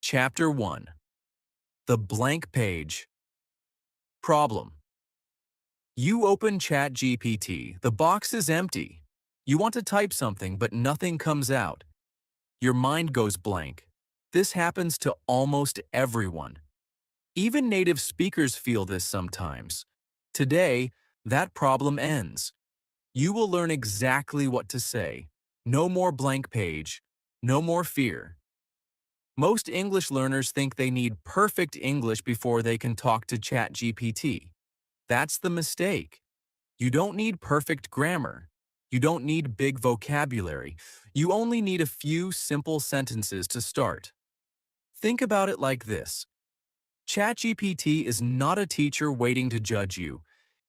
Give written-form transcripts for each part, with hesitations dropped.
Chapter 1. The Blank Page. Problem. You open ChatGPT. The box is empty. You want to type something, but nothing comes out. Your mind goes blank. This happens to almost everyone. Even native speakers feel this sometimes. Today, that problem ends. You will learn exactly what to say. No more blank page. No more fear. Most English learners think they need perfect English before they can talk to ChatGPT. That's the mistake. You don't need perfect grammar. You don't need big vocabulary. You only need a few simple sentences to start. Think about it like this. ChatGPT is not a teacher waiting to judge you.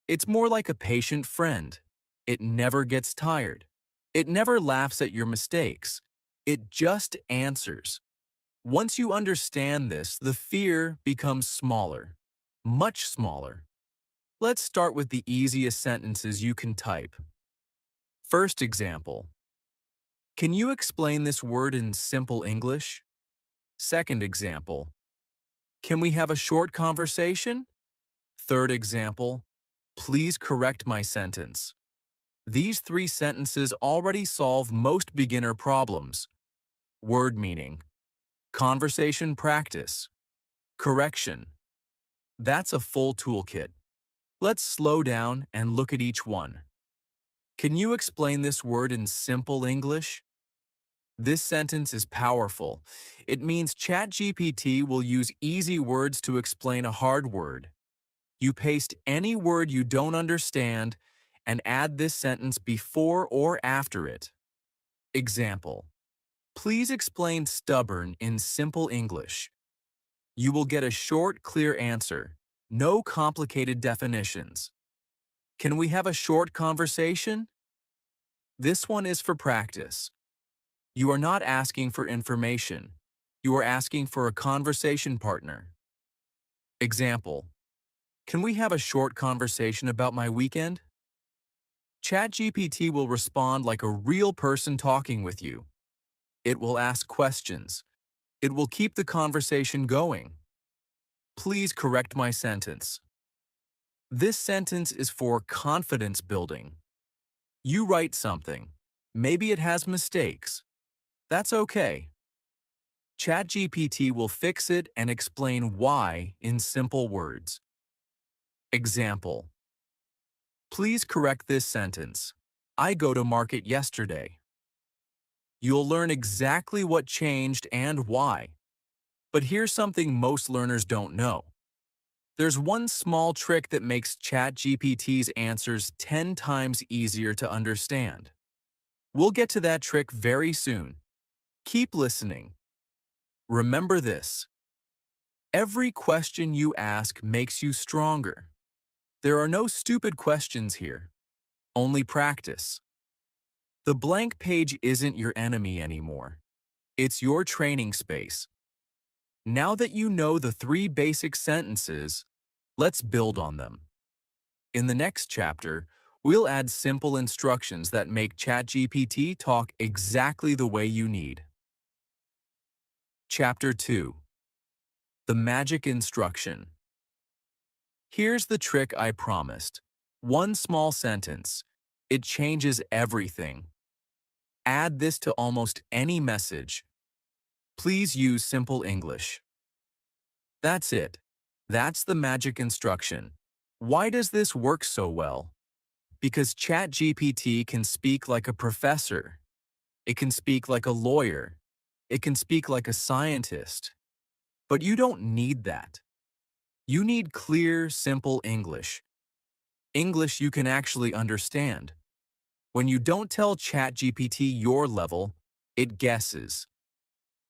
It's more like a patient friend. It never gets tired. It never laughs at your mistakes. It just answers. Once you understand this, the fear becomes smaller, much smaller. Let's start with the easiest sentences you can type. First example. Can you explain this word in simple English? Second example. Can we have a short conversation? Third example. Please correct my sentence. These three sentences already solve most beginner problems. Word meaning. Conversation practice. Correction. That's a full toolkit. Let's slow down and look at each one. Can you explain this word in simple English? This sentence is powerful. It means ChatGPT will use easy words to explain a hard word. You paste any word you don't understand and add this sentence before or after it. Example. Please explain stubborn in simple English. You will get a short, clear answer. No complicated definitions. Can we have a short conversation? This one is for practice. You are not asking for information. You are asking for a conversation partner. Example. Can we have a short conversation about my weekend? ChatGPT will respond like a real person talking with you. It will ask questions. It will keep the conversation going. Please correct my sentence. This sentence is for confidence building. You write something. Maybe it has mistakes. That's okay. ChatGPT will fix it and explain why in simple words. Example. Please correct this sentence. I go to market yesterday. You'll learn exactly what changed and why. But here's something most learners don't know. There's one small trick that makes ChatGPT's answers 10 times easier to understand. We'll get to that trick very soon. Keep listening. Remember this. Every question you ask makes you stronger. There are no stupid questions here. Only practice. The blank page isn't your enemy anymore. It's your training space. Now that you know the three basic sentences, let's build on them. In the next chapter, we'll add simple instructions that make ChatGPT talk exactly the way you need. Chapter 2. The Magic Instruction. Here's the trick I promised. One small sentence. It changes everything. Add this to almost any message. Please use simple English. That's it. That's the magic instruction. Why does this work so well? Because ChatGPT can speak like a professor. It can speak like a lawyer. It can speak like a scientist. But you don't need that. You need clear, simple English. English you can actually understand. When you don't tell ChatGPT your level, it guesses.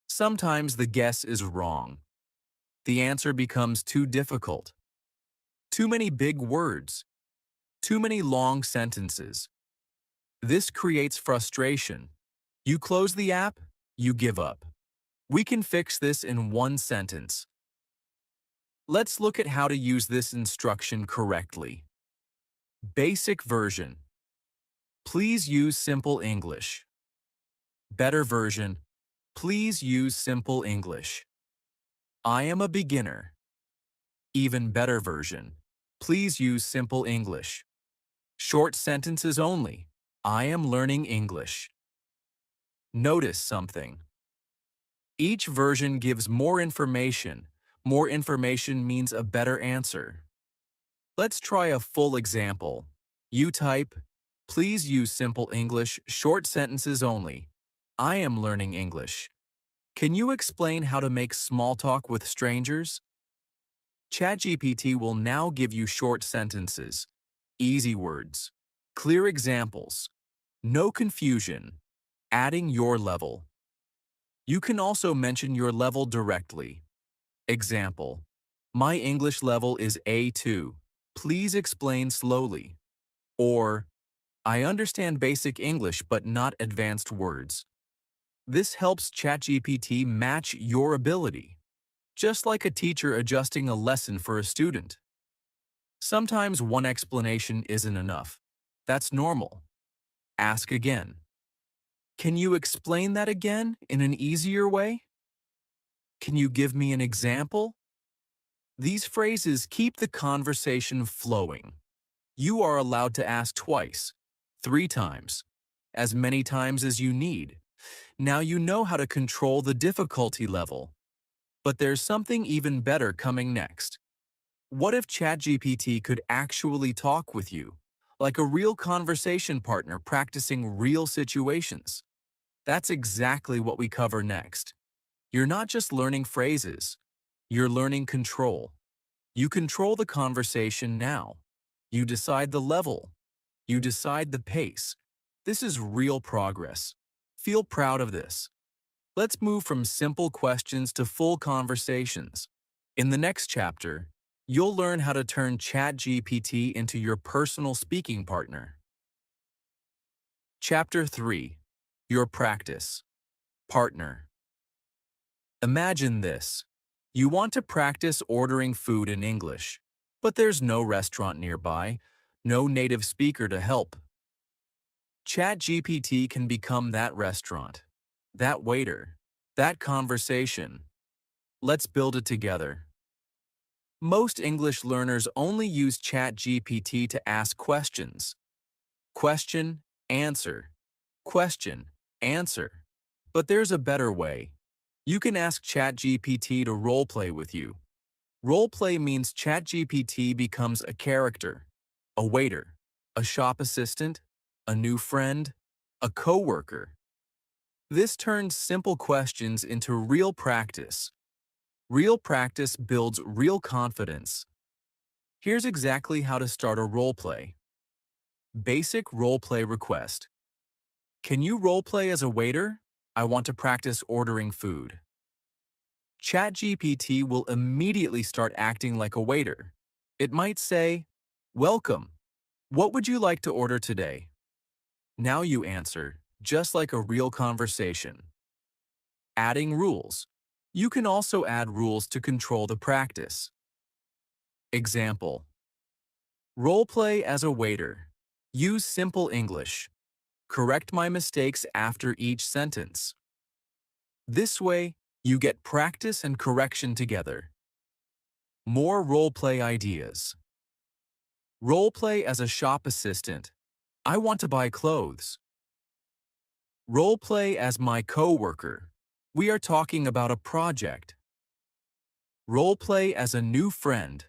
Sometimes the guess is wrong. The answer becomes too difficult. Too many big words. Too many long sentences. This creates frustration. You close the app, you give up. We can fix this in one sentence. Let's look at how to use this instruction correctly. Basic version. Please use simple English. Better version. Please use simple English. I am a beginner. Even better version. Please use simple English. Short sentences only. I am learning English. Notice something. Each version gives more information. More information means a better answer. Let's try a full example. You type, please use simple English, short sentences only. I am learning English. Can you explain how to make small talk with strangers? ChatGPT will now give you short sentences, easy words, clear examples, no confusion, adding your level. You can also mention your level directly. Example: my English level is A2. Please explain slowly. Or, I understand basic English but not advanced words. This helps ChatGPT match your ability, just like a teacher adjusting a lesson for a student. Sometimes one explanation isn't enough. That's normal. Ask again. Can you explain that again in an easier way? Can you give me an example? These phrases keep the conversation flowing. You are allowed to ask twice, 3 times, as many times as you need. Now you know how to control the difficulty level. But there's something even better coming next. What if ChatGPT could actually talk with you, like a real conversation partner practicing real situations? That's exactly what we cover next. You're not just learning phrases, you're learning control. You control the conversation now. You decide the level. You decide the pace. This is real progress. Feel proud of this. Let's move from simple questions to full conversations. In the next chapter, you'll learn how to turn ChatGPT into your personal speaking partner. Chapter 3. Your Practice Partner. Imagine this. You want to practice ordering food in English, but there's no restaurant nearby, no native speaker to help. ChatGPT can become that restaurant, that waiter, that conversation. Let's build it together. Most English learners only use ChatGPT to ask questions. Question, answer. Question, answer. But there's a better way. You can ask ChatGPT to roleplay with you. Roleplay means ChatGPT becomes a character, a waiter, a shop assistant, a new friend, a coworker. This turns simple questions into real practice. Real practice builds real confidence. Here's exactly how to start a roleplay. Basic roleplay request. Can you roleplay as a waiter? I want to practice ordering food. ChatGPT will immediately start acting like a waiter. It might say, "Welcome. What would you like to order today?" Now you answer, just like a real conversation. Adding rules. You can also add rules to control the practice. Example: roleplay as a waiter. Use simple English. Correct my mistakes after each sentence. This way, you get practice and correction together. More roleplay ideas. Roleplay as a shop assistant. I want to buy clothes. Roleplay as my coworker. We are talking about a project. Roleplay as a new friend.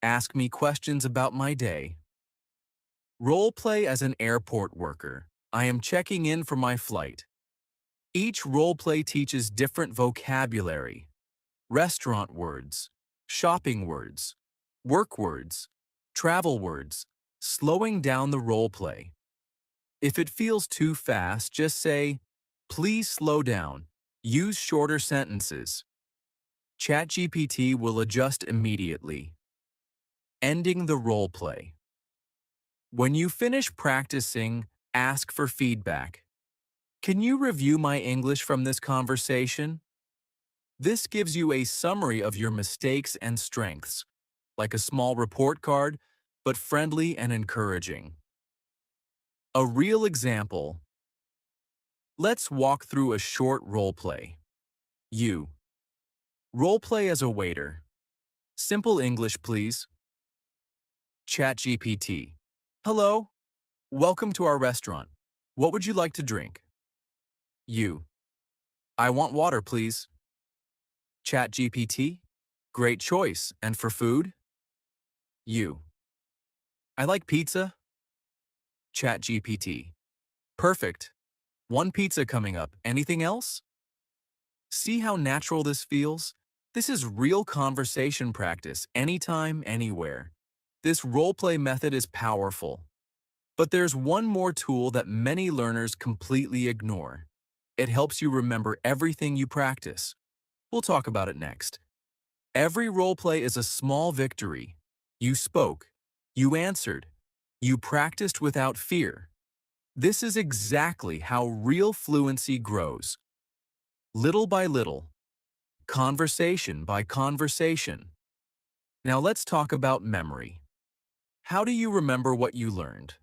Ask me questions about my day. Roleplay as an airport worker. I am checking in for my flight. Each roleplay teaches different vocabulary. Restaurant words, shopping words, work words, travel words, slowing down the roleplay. If it feels too fast, just say, "Please slow down." Use shorter sentences. ChatGPT will adjust immediately. Ending the roleplay. When you finish practicing, ask for feedback. Can you review my English from this conversation? This gives you a summary of your mistakes and strengths, like a small report card, but friendly and encouraging. A real example. Let's walk through a short role play. You. Role play as a waiter. Simple English, please. ChatGPT. Hello, welcome to our restaurant. What would you like to drink? You. I want water, please. ChatGPT. Great choice. And for food? You. I like pizza. ChatGPT. Perfect. One pizza coming up. Anything else? See how natural this feels? This is real conversation practice, anytime, anywhere. This roleplay method is powerful. But there's one more tool that many learners completely ignore. It helps you remember everything you practice. We'll talk about it next. Every roleplay is a small victory. You spoke. You answered. You practiced without fear. This is exactly how real fluency grows. Little by little. Conversation by conversation. Now let's talk about memory. How do you remember what you learned?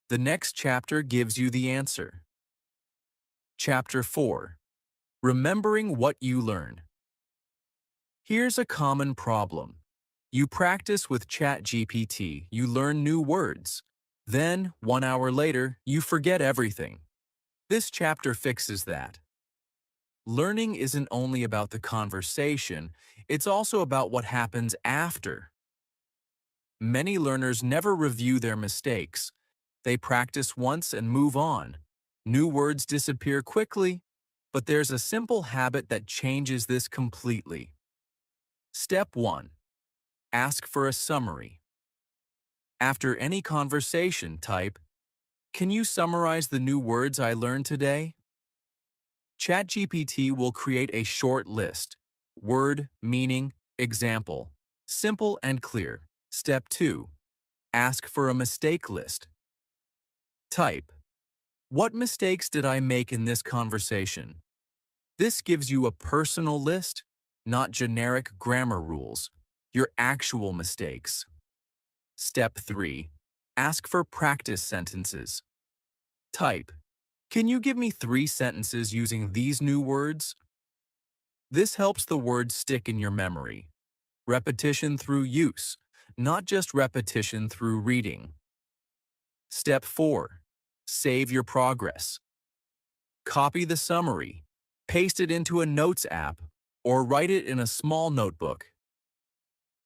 The next chapter gives you the answer. Chapter 4. Remembering what you learn. Here's a common problem. You practice with ChatGPT, you learn new words. Then, 1 hour later, you forget everything. This chapter fixes that. Learning isn't only about the conversation, it's also about what happens after. Many learners never review their mistakes. They practice once and move on. New words disappear quickly, but there's a simple habit that changes this completely. Step 1. Ask for a summary. After any conversation, type, "Can you summarize the new words I learned today?" ChatGPT will create a short list. Word, meaning, example. Simple and clear. Step 2. Ask for a mistake list. Type, "What mistakes did I make in this conversation?" This gives you a personal list, not generic grammar rules, your actual mistakes. Step 3. Ask for practice sentences. Type, "Can you give me 3 sentences using these new words?" This helps the words stick in your memory. Repetition through use, not just repetition through reading. Step 4. Save your progress. Copy the summary, paste it into a notes app, or write it in a small notebook.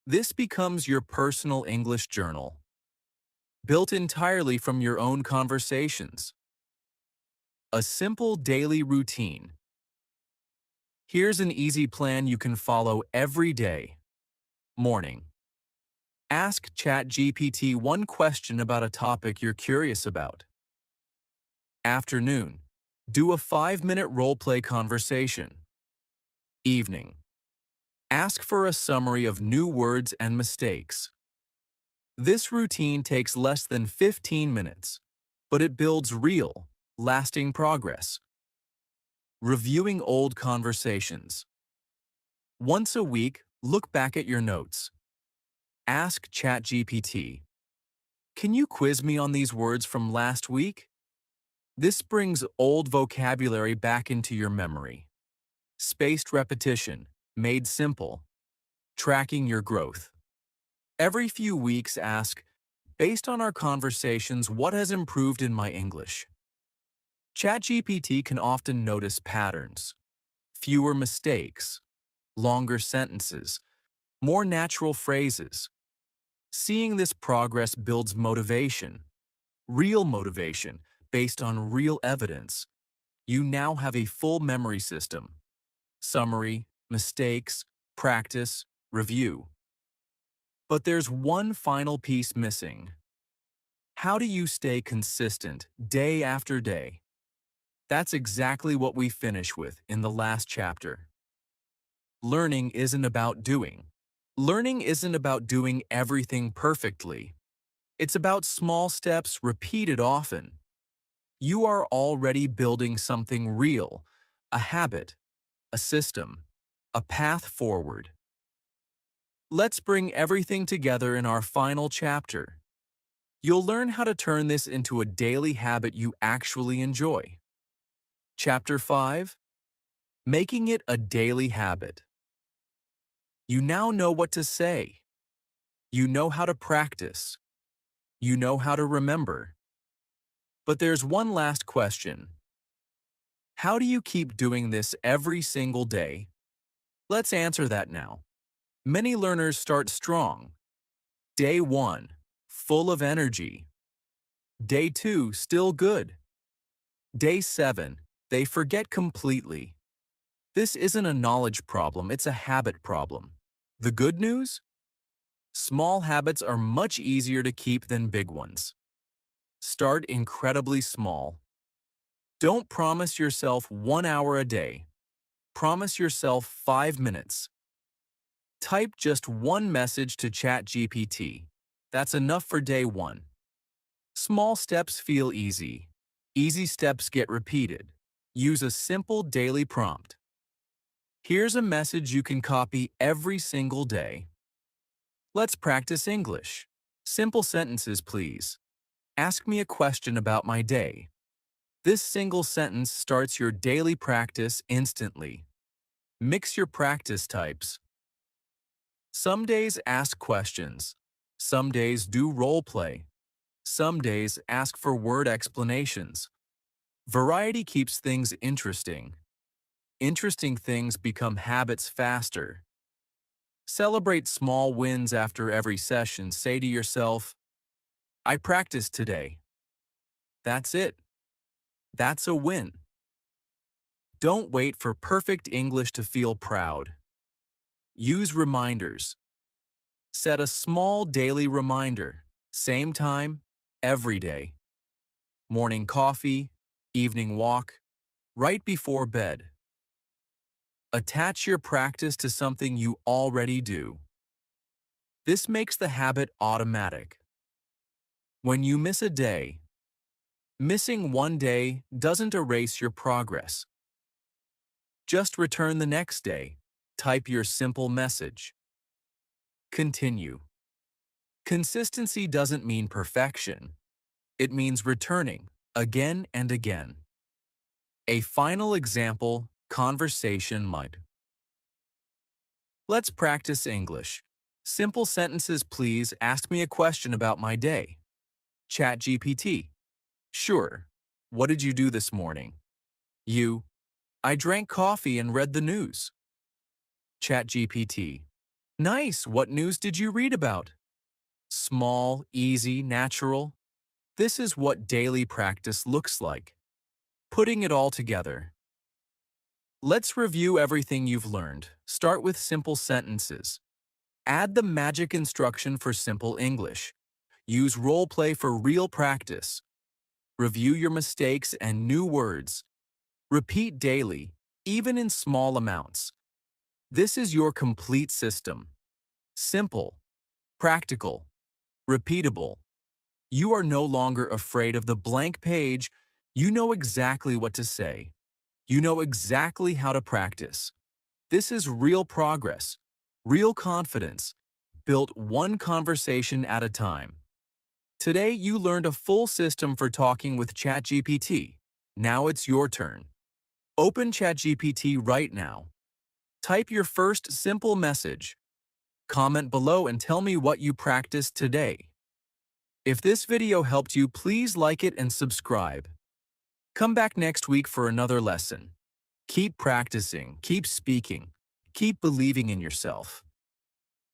This becomes your personal English journal, built entirely from your own conversations. A simple daily routine. Here's an easy plan you can follow every day. Morning. Ask ChatGPT one question about a topic you're curious about. Afternoon. Do a 5-minute role-play conversation. Evening. Ask for a summary of new words and mistakes. This routine takes less than 15 minutes, but it builds real, lasting progress. Reviewing old conversations. Once a week, look back at your notes. Ask ChatGPT, "Can you quiz me on these words from last week?" This brings old vocabulary back into your memory. Spaced repetition, made simple. Tracking your growth. Every few weeks ask, "Based on our conversations, what has improved in my English?" ChatGPT can often notice patterns. Fewer mistakes, longer sentences, more natural phrases. Seeing this progress builds motivation, real motivation, based on real evidence. You now have a full memory system. Summary, mistakes, practice, review. But there's one final piece missing. How do you stay consistent day after day? That's exactly what we finish with in the last chapter. Learning isn't about doing. Learning isn't about doing everything perfectly. It's about small steps repeated often. You are already building something real, a habit, a system, a path forward. Let's bring everything together in our final chapter. You'll learn how to turn this into a daily habit you actually enjoy. Chapter 5. Making it a daily habit. You now know what to say. You know how to practice. You know how to remember. But there's one last question. How do you keep doing this every single day? Let's answer that now. Many learners start strong. Day 1, full of energy. Day 2, still good. Day 7, they forget completely. This isn't a knowledge problem, it's a habit problem. The good news? Small habits are much easier to keep than big ones. Start incredibly small. Don't promise yourself 1 hour a day. Promise yourself 5 minutes. Type just one message to ChatGPT. That's enough for day 1. Small steps feel easy. Easy steps get repeated. Use a simple daily prompt. Here's a message you can copy every single day. Let's practice English. Simple sentences, please. Ask me a question about my day. This single sentence starts your daily practice instantly. Mix your practice types. Some days ask questions. Some days do role play. Some days ask for word explanations. Variety keeps things interesting. Interesting things become habits faster. Celebrate small wins after every session. Say to yourself, I practiced today. That's it. That's a win. Don't wait for perfect English to feel proud. Use reminders. Set a small daily reminder. Same time, every day. Morning coffee, evening walk, right before bed. Attach your practice to something you already do. This makes the habit automatic. When you miss a day, missing one day doesn't erase your progress. Just return the next day. Type your simple message. Continue. Consistency doesn't mean perfection. It means returning again and again. A final example, conversation might. Let's practice English. Simple sentences, please. Ask me a question about my day. ChatGPT. Sure. What did you do this morning? You. I drank coffee and read the news. ChatGPT. Nice. What news did you read about? Small, easy, natural. This is what daily practice looks like. Putting it all together. Let's review everything you've learned. Start with simple sentences. Add the magic instruction for simple English. Use role play for real practice. Review your mistakes and new words. Repeat daily, even in small amounts. This is your complete system. Simple, practical, repeatable. You are no longer afraid of the blank page. You know exactly what to say. You know exactly how to practice. This is real progress, real confidence, built one conversation at a time. Today, you learned a full system for talking with ChatGPT. Now it's your turn. Open ChatGPT right now. Type your first simple message. Comment below and tell me what you practiced today. If this video helped you, please like it and subscribe. Come back next week for another lesson. Keep practicing, keep speaking, keep believing in yourself.